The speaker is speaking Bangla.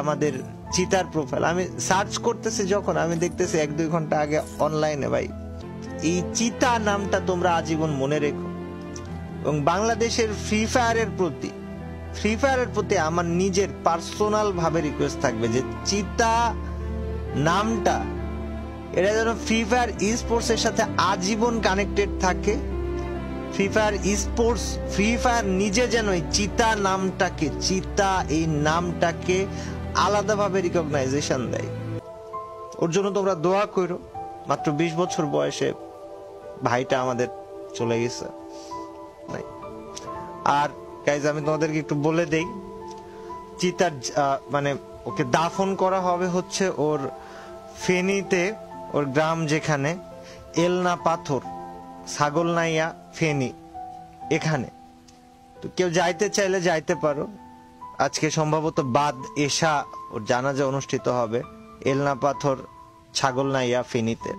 আমাদের চিতার প্রোফাইল আমি সার্চ করতেছি, যখন আমি দেখতেছি 1-2 ঘন্টা আগে অনলাইনে, ভাই এই চিতা নামটা তোমরা আজীবন মনে রেখো। এবং বাংলাদেশের ফ্রি ফায়ারের প্রতি আমার নিজের পার্সোনাল ভাবে রিকোয়েস্ট থাকবে যে চিতা নামটা এটা যেন ফ্রি ফায়ার ই স্পোর্টস এর সাথে আজীবন কানেক্টেড থাকে। ফ্রি ফায়ার নিজে যেন এই চিতা এই নামটাকে আলাদাভাবে রিকগনাইজেশন দেয়। ওর জন্য তোমরা দোয়া করো। মাত্র 20 বছর বয়সে ভাইটা আমাদের চলে গেছে। আর গাইজ আমি তোমাদেরকে একটু বলে দেই, চিতার মানে ওকে দাফন করা হবে হচ্ছে ওর ফেনীতে, ওর গ্রাম যেখানে এলনা পাথর, ছাগলনাইয়া, ফেনী, এখানে। তো কেউ যাইতে চাইলে যাইতে পারো। আজকে সম্ভবত বাদ এশা ওর জানাজা অনুষ্ঠিত হবে এলনা পাথর, ছাগলনাইয়া, ফেনীতে।